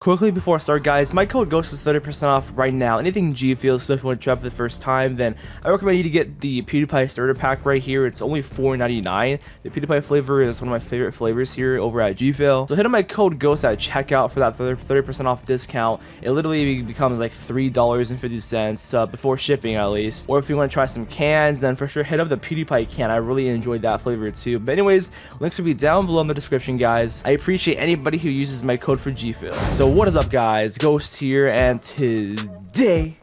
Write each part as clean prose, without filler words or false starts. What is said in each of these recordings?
Quickly before I start, guys, my code Ghost is 30% off right now. Anything G Fuel, so if you want to try for the first time, then I recommend you to get the PewDiePie starter pack right here. It's only $4.99. The PewDiePie flavor is one of my favorite flavors here over at G Fuel. So hit on my code Ghost at checkout for that 30% off discount. It literally becomes like $3.50 before shipping at least. Or if you want to try some cans, then for sure hit up the PewDiePie can. I really enjoyed that flavor too. But anyways, links will be down below in the description, guys. I appreciate anybody who uses my code for G Fuel. So what is up, guys? Ghost here, and today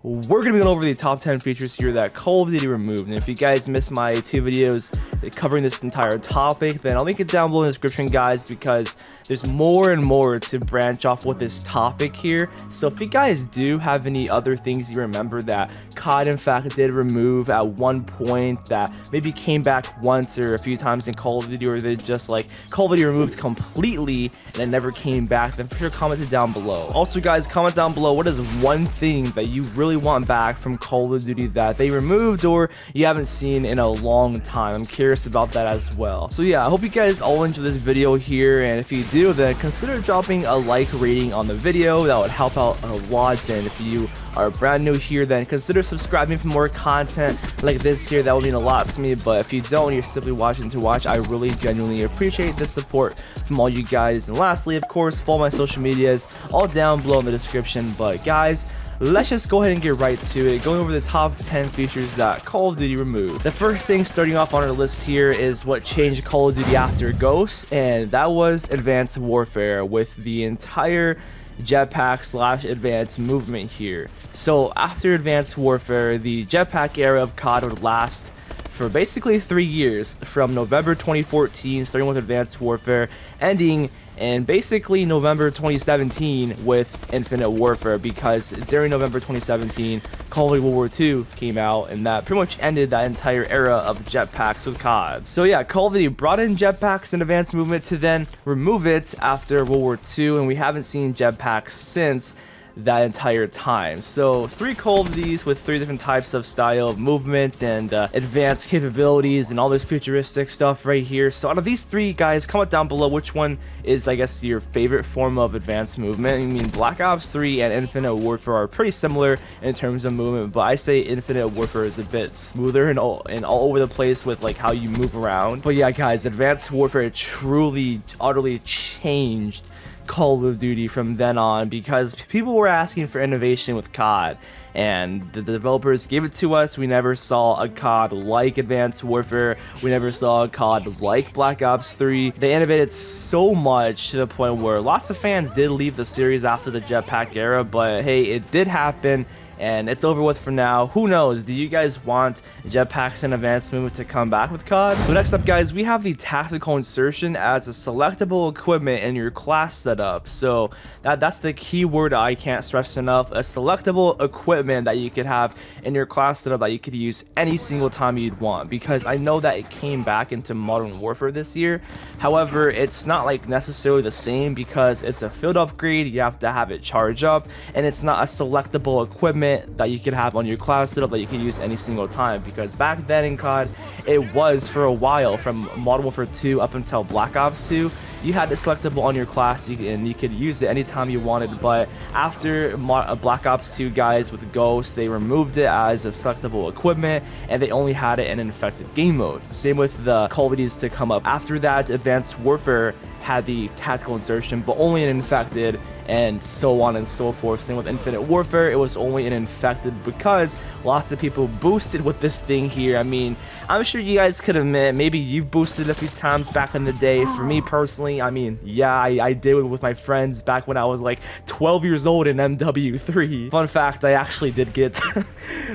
we're gonna be going over the top 10 features here that Call of Duty removed. And if you guys missed my 2 videos covering this entire topic, then I'll link it down below in the description, guys, because there's more and more to branch off with this topic here. So if you guys do have any other things you remember that COD in fact did remove at one point, that maybe came back once or a few times in Call of Duty, or they just like Call of Duty removed completely and it never came back, then for sure comment it down below. Also, guys, comment down below what is one thing that you really want back from Call of Duty that they removed or you haven't seen in a long time. I'm curious about that as well. So yeah, I hope you guys all enjoy this video here, and if you do, then consider dropping a like rating on the video. That would help out a lot. And if you are brand new here, then consider subscribing for more content like this here. That would mean a lot to me. But if you don't, you're simply watching to watch, I really genuinely appreciate the support from all you guys. And lastly, of course, follow my social medias all down below in the description. But guys, let's just go ahead and get right to it, going over the top 10 features that Call of Duty removed. The first thing starting off on our list here is what changed Call of Duty after Ghosts, and that was Advanced Warfare with the entire jetpack / advanced movement here. So after Advanced Warfare, the jetpack era of COD would last for basically 3 years, from November 2014 starting with Advanced Warfare, ending in basically November 2017 with Infinite Warfare, because during November 2017 Call of Duty World War II came out, and that pretty much ended that entire era of jetpacks with COD. So yeah, Call of Duty brought in jetpacks and advanced movement to then remove it after World War II, and we haven't seen jetpacks since that entire time. So 3 Call of Duties with 3 different types of style of movement and advanced capabilities and all this futuristic stuff right here. So out of these 3, guys, comment down below which one is, I guess, your favorite form of advanced movement. I mean, Black Ops 3 and Infinite Warfare are pretty similar in terms of movement, but I say Infinite Warfare is a bit smoother and all over the place with like how you move around. But yeah, guys, Advanced Warfare truly, utterly changed Call of Duty from then on, because people were asking for innovation with COD, and the developers gave it to us. We never saw a COD like Advanced Warfare. We never saw a COD like Black Ops 3. They innovated so much to the point where lots of fans did leave the series after the jetpack era, but hey, it did happen, and it's over with for now. Who knows? Do you guys want jetpacks and advanced movement to come back with COD? So next up, guys, we have the tactical insertion as a selectable equipment in your class setup. So that's the key word I can't stress enough. A selectable equipment that you could have in your class setup that you could use any single time you'd want, because I know that it came back into Modern Warfare this year. However, it's not like necessarily the same, because it's a field upgrade. You have to have it charge up, and it's not a selectable equipment that you could have on your class setup that you can use any single time, because back then in COD it was for a while, from Modern Warfare 2 up until Black Ops 2, you had it selectable on your class and you could use it anytime you wanted. But after Black Ops 2, guys, with Ghost, they removed it as a selectable equipment, and they only had it in infected game modes. Same with the Call of Duties to come up after that. Advanced Warfare had the tactical insertion, but only in infected, and so on and so forth. Same with Infinite Warfare, it was only in infected because lots of people boosted with this thing here. I mean, I'm sure you guys could admit, maybe you've boosted a few times back in the day. For me personally, I mean, yeah, I did with my friends back when I was like 12 years old in MW3. Fun fact, I actually did get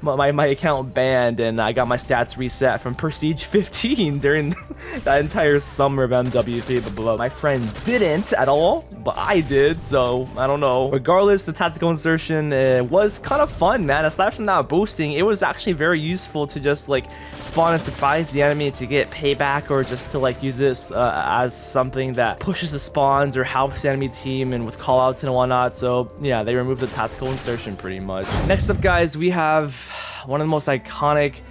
my account banned, and I got my stats reset from Prestige 15 during that entire summer of MW3, but my friend didn't at all, but I did, so I don't know. Regardless, the tactical insertion was kind of fun, man. Aside from that boosting, it was actually very useful to just like spawn and surprise the enemy to get payback, or just to like use this as something that pushes the spawns or helps the enemy team and with callouts and whatnot. So yeah, they removed the tactical insertion pretty much. Next up, guys, we have one of the most iconic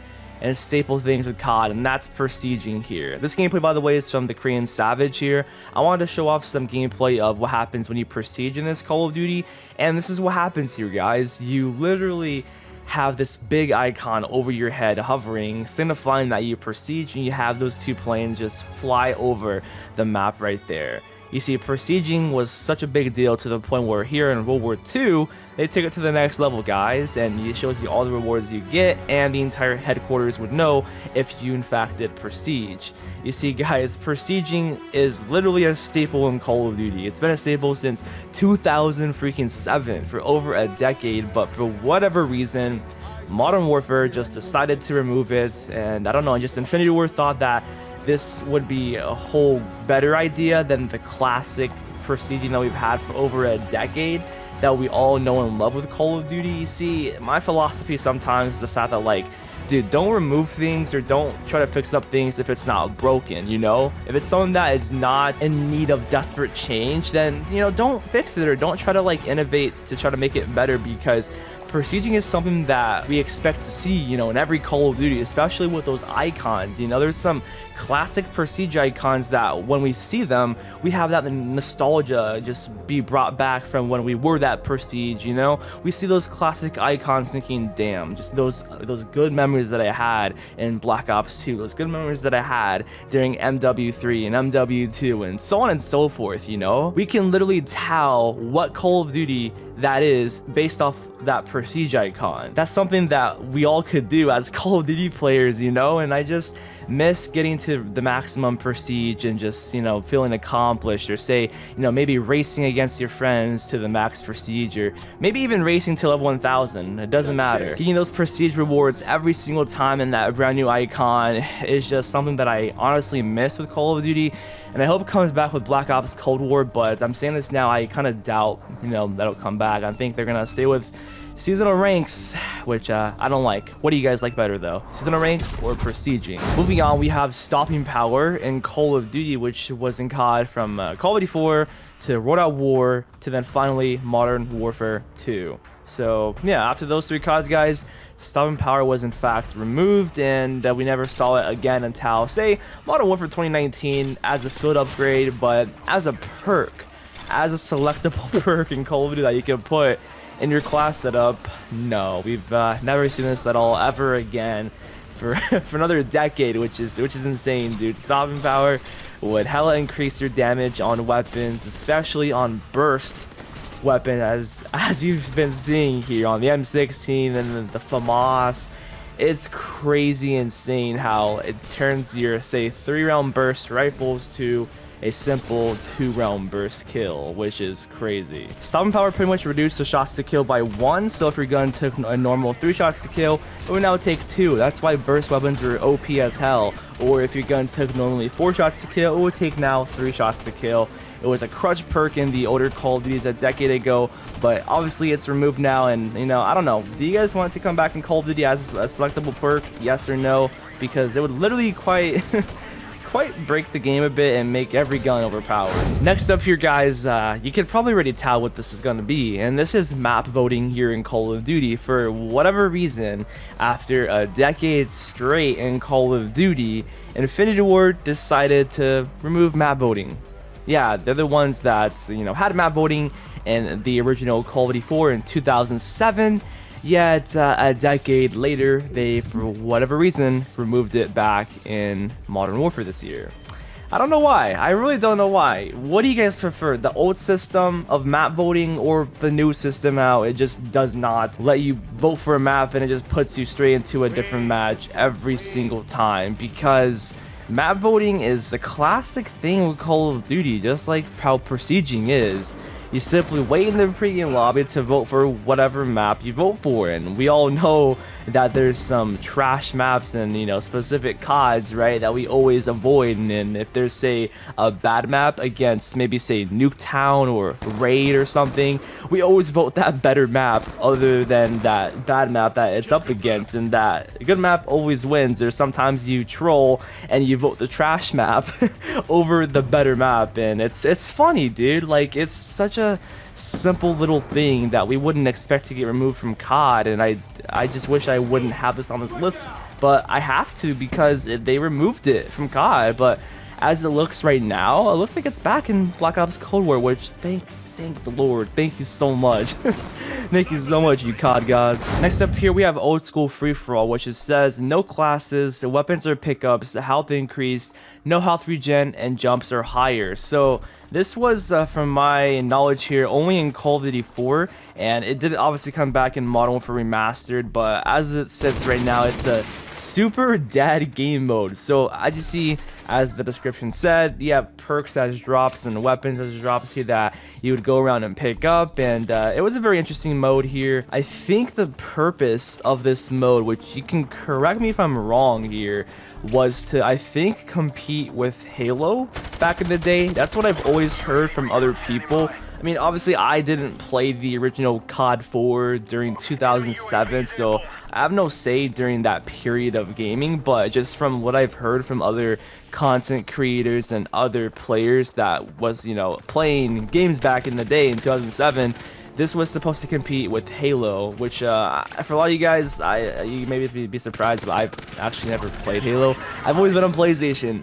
and staple things with COD, and that's Prestiging here. This gameplay, by the way, is from the Korean Savage here. I wanted to show off some gameplay of what happens when you Prestige in this Call of Duty, and this is what happens here, guys. You literally have this big icon over your head hovering, signifying that you Prestige, and you have those two planes just fly over the map right there. You see, Prestiging was such a big deal to the point where here in World War II, they took it to the next level, guys, and it shows you all the rewards you get, and the entire headquarters would know if you in fact did Prestige. You see, guys, Prestiging is literally a staple in Call of Duty. It's been a staple since 2007 for over a decade, but for whatever reason, Modern Warfare just decided to remove it, and I don't know, just Infinity Ward thought that this would be a whole better idea than the classic Prestiging that we've had for over a decade that we all know and love with Call of Duty. You see, my philosophy sometimes is the fact that, like, dude, don't remove things or don't try to fix up things if it's not broken, you know? If it's something that is not in need of desperate change, then, you know, don't fix it or don't try to, like, innovate to try to make it better, because Prestiging is something that we expect to see, you know, in every Call of Duty, especially with those icons. You know, there's some classic Prestige icons that when we see them, we have that nostalgia just be brought back from when we were that Prestige, you know? We see those classic icons thinking, damn, just those good memories that I had in Black Ops 2, those good memories that I had during MW3 and MW2 and so on and so forth, you know? We can literally tell what Call of Duty that is based off that Prestige icon. That's something that we all could do as Call of Duty players, you know? And I just miss getting to the maximum Prestige and just, you know, feeling accomplished, or say, you know, maybe racing against your friends to the max Prestige, or maybe even racing to level 1000. It doesn't matter. Getting those Prestige rewards every single time in that brand new icon is just something that I honestly miss with Call of Duty, and I hope it comes back with Black Ops Cold War, but I'm saying this now, I kind of doubt, you know, that'll come back. I think they're gonna stay with seasonal ranks, which I don't like. What do you guys like better though? Seasonal ranks or Prestiging? Moving on, we have stopping power in Call of Duty, which was in COD from Call of Duty 4 to World at War to then finally Modern Warfare 2. So yeah, after those three CODs, guys, stopping power was in fact removed, and we never saw it again until, say, Modern Warfare 2019 as a field upgrade, but as a perk, as a selectable perk in Call of Duty that you can put in your class setup. No, we've never seen this at all ever again for for another decade, which is insane, dude. Stopping power would hella increase your damage on weapons, especially on burst weapon, as you've been seeing here on the M16 and the FAMAS. It's crazy insane how it turns your, say, 3-round burst rifles to a simple 2-round burst kill, which is crazy. Stopping power pretty much reduced the shots to kill by 1, so if your gun took a normal 3 shots to kill, it would now take 2. That's why burst weapons are OP as hell. Or if your gun took normally 4 shots to kill, it would take now 3 shots to kill. It was a crutch perk in the older Call of Duties a decade ago, but obviously it's removed now, and, you know, I don't know. Do you guys want it to come back in Call of Duty as a selectable perk? Yes or no? Because it would literally quite break the game a bit and make every gun overpowered. Next up here, guys, you can probably already tell what this is going to be, and this is map voting here in Call of Duty. For whatever reason, after a decade straight in Call of Duty, Infinity Ward decided to remove map voting. Yeah, they're the ones that, you know, had map voting in the original Call of Duty 4 in 2007. Yet a decade later, they, for whatever reason, removed it back in Modern Warfare this year. I don't know why. I really don't know why. What do you guys prefer? The old system of map voting or the new system out? It just does not let you vote for a map and it just puts you straight into a different match every single time, because map voting is a classic thing with Call of Duty, just like how Prestiging is. You simply wait in the pregame lobby to vote for whatever map you vote for, and we all know that there's some trash maps and, you know, specific CODs, right, that we always avoid. And if there's, say, a bad map against maybe, say, Nuketown or Raid or something, we always vote that better map other than that bad map that it's up against, and that good map always wins. Or sometimes you troll and you vote the trash map over the better map, and it's funny, dude. Like, it's such a simple little thing that we wouldn't expect to get removed from COD, and I just wish I wouldn't have this on this list, but I have to because they removed it from COD. But as it looks right now, it looks like it's back in Black Ops Cold War, which thank the Lord. Thank you so much. Thank you so much, you COD gods. Next up here, we have old school free-for-all, which it says no classes, weapons or pickups, health increase, no health regen, and jumps are higher. So this was, from my knowledge here, only in Call of Duty 4, and it did obviously come back in Modern Warfare Remastered, but as it sits right now, it's a super dead game mode. So as you see, as the description said, you have perks as drops and weapons as drops here that you would go around and pick up, and it was a very interesting mode here. I think the purpose of this mode, which you can correct me if I'm wrong here, was to, I think, compete with Halo back in the day. That's what I've always heard from other people. I mean, obviously, I didn't play the original COD 4 during 2007, so I have no say during that period of gaming, but just from what I've heard from other content creators and other players that was, you know, playing games back in the day in 2007, this was supposed to compete with Halo, which for a lot of you guys, you maybe be surprised, but I've actually never played Halo. I've always been on PlayStation,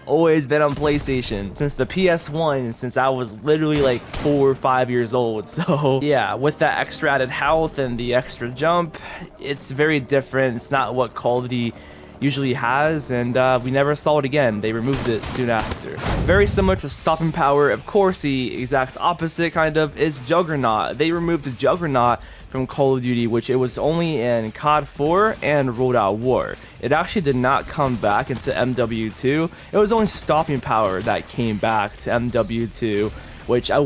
since the PS1, since I was literally like 4 or 5 years old. So yeah, with that extra added health and the extra jump, it's very different. It's not what Call of Duty usually has, and we never saw it again. They removed it soon after. Very similar to Stopping Power, of course, the exact opposite kind of is Juggernaut. They removed the Juggernaut from Call of Duty, which it was only in COD 4 and World at War. It actually did not come back into MW2. It was only Stopping Power that came back to MW2, which I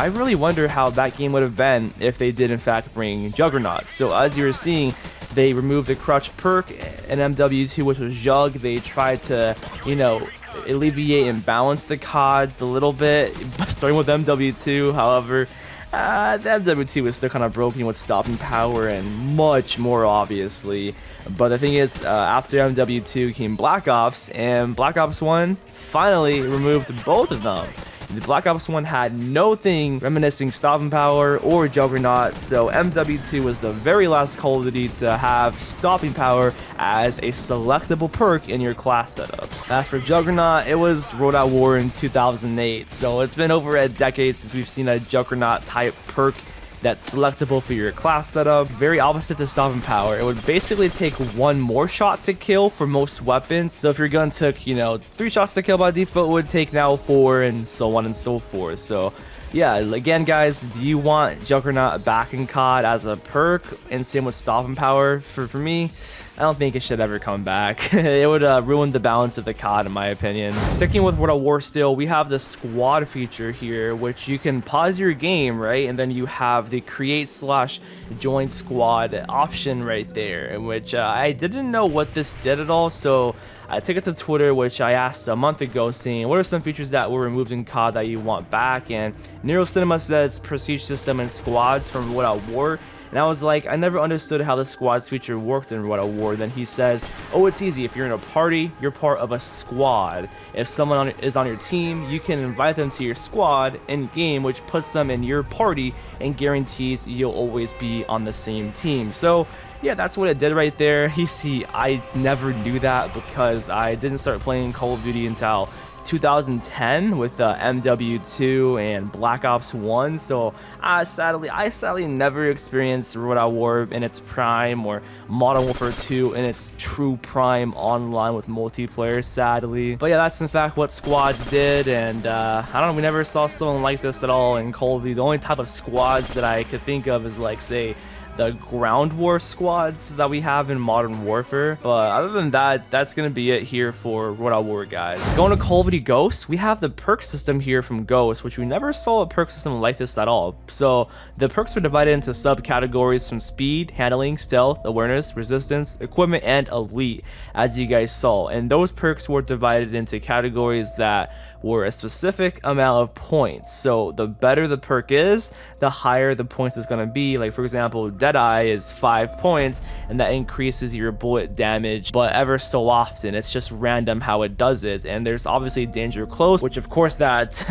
really wonder how that game would have been if they did in fact bring Juggernaut. So as you're seeing, they removed the crutch perk in MW2, which was Jug. They tried to, you know, alleviate and balance the CODs a little bit, starting with MW2. However, the MW2 was still kind of broken with Stopping Power and much more, obviously. But the thing is, after MW2 came Black Ops, and Black Ops 1 finally removed both of them. The Black Ops 1 had no thing reminiscing Stopping Power or Juggernaut, so MW2 was the very last Call of Duty to have Stopping Power as a selectable perk in your class setups. As for Juggernaut, it was World at War in 2008, so it's been over a decade since we've seen a Juggernaut type perk that's selectable for your class setup. Very opposite to Stopping Power. It would basically take one more shot to kill for most weapons. So if your gun took, you know, 3 shots to kill by default, it would take now 4, and so on and so forth. So yeah, again guys, do you want Juggernaut back in COD as a perk? And same with Stopping Power. For me, I don't think it should ever come back. It would ruin the balance of the COD in my opinion. Sticking with World at War still, we have the squad feature here, which you can pause your game, right? And then you have the create/join squad option right there, in which I didn't know what this did at all. So I took it to Twitter, which I asked a month ago, saying what are some features that were removed in COD that you want back? And Nero Cinema says prestige system and squads from World at War. And I was like, I never understood how the squads feature worked in World at War. Then he says, oh, it's easy. If you're in a party, you're part of a squad. If someone is on your team, you can invite them to your squad in game, which puts them in your party and guarantees you'll always be on the same team. So yeah, that's what it did right there. You see, I never knew that because I didn't start playing Call of Duty until 2010 with MW2 and Black Ops 1, so I sadly never experienced World at War in its prime or Modern Warfare 2 in its true prime online with multiplayer, sadly. But yeah, that's in fact what squads did, and I don't know, we never saw something like this at all in Call of Duty. The only type of squads that I could think of is like, say, the ground war squads that we have in Modern Warfare. But other than that, that's gonna be it here for World at War, guys. Going to Call of Duty Ghosts, we have the perk system here from Ghosts, which we never saw a perk system like this at all. So the perks were divided into subcategories from speed, handling, stealth, awareness, resistance, equipment, and elite, as you guys saw. And those perks were divided into categories that or a specific amount of points. So the better the perk is, the higher the points is going to be. Like for example, Deadeye is 5 points, and that increases your bullet damage, but ever so often it's just random how it does it. And there's obviously Danger Close, which of course that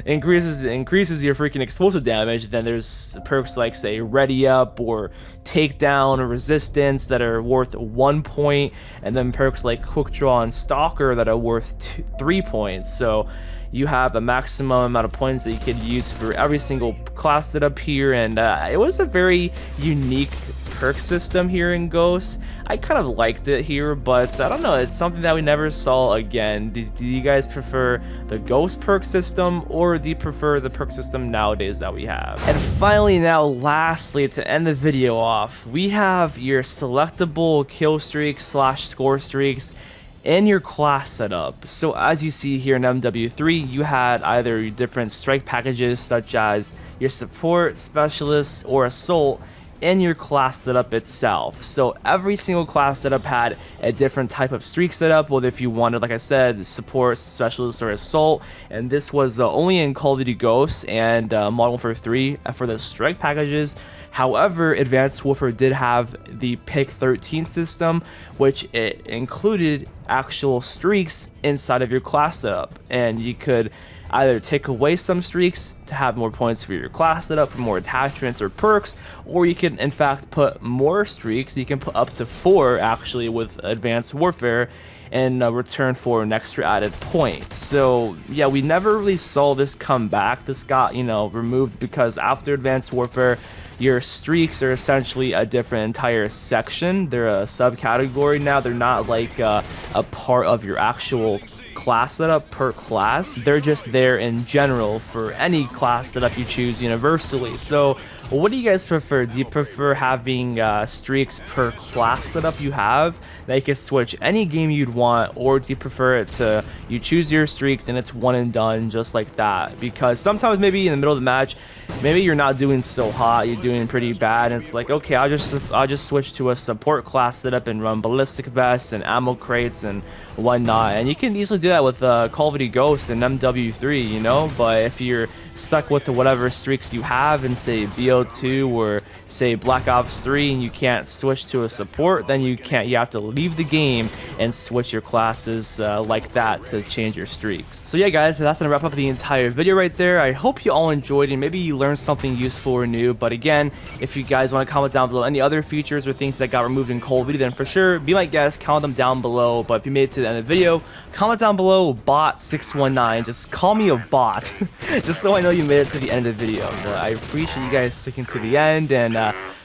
increases your freaking explosive damage. Then there's perks like say Ready Up or Takedown or Resistance that are worth 1 point, and then perks like Quick Draw and Stalker that are worth 3 points. So you have a maximum amount of points that you could use for every single class setup here, and it was a very unique perk system here in Ghosts. I kind of liked it here, but I don't know, it's something that we never saw again. Do you guys prefer the Ghost perk system, or do you prefer the perk system nowadays that we have? And finally, now lastly, to end the video off, we have your selectable kill streaks / score streaks in your class setup. So as you see here in MW3, you had either different strike packages such as your support, specialist, or assault in your class setup itself. So every single class setup had a different type of streak setup, whether if you wanted, like I said, support, specialist, or assault. And this was only in Call of Duty Ghosts and Modern Warfare 3 for the strike packages. However, Advanced Warfare did have the Pick 13 system, which it included actual streaks inside of your class setup, and you could either take away some streaks to have more points for your class setup for more attachments or perks, or you can in fact put more streaks. You can put up to 4 actually with Advanced Warfare in return for an extra added point. So yeah, we never really saw this come back. This got, you know, removed because after Advanced Warfare, your streaks are essentially a different entire section. They're a subcategory now. They're not like a part of your actual class setup per class. They're just there in general for any class setup you choose universally. So what do you guys prefer? Do you prefer having streaks per class setup you have that you can switch any game you'd want, or do you prefer it to you choose your streaks and it's one and done just like that? Because sometimes maybe in the middle of the match, maybe you're not doing so hot, you're doing pretty bad, and it's like, okay, I'll just switch to a support class setup and run ballistic vests and ammo crates and whatnot. And you can easily do that with Call of Duty Ghosts and MW3, you know. But if you're stuck with whatever streaks you have in say BO2 or say Black Ops 3 and you can't switch to a support, then you have to leave the game and switch your classes like that to change your streaks. So yeah guys, that's gonna wrap up the entire video right there. I hope you all enjoyed and maybe you learned something useful or new. But again, if you guys want to comment down below any other features or things that got removed in Call of Duty, then for sure be my guest, comment them down below. But if you made it to the end of the video, comment down below bot619, just call me a bot just so I know you made it to the end of the video. But I appreciate you guys sticking to the end, and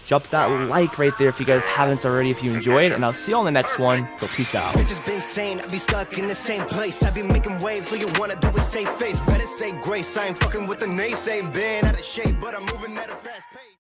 drop that like right there if you guys haven't already, if you enjoyed, and I'll see you on the next one. So peace out. Just been saying I be stuck in the same place. I be making waves, so you wanna do is save face. Better say grace. I ain't fucking with the naysay. Been out of shape, but I'm moving at a fast pace.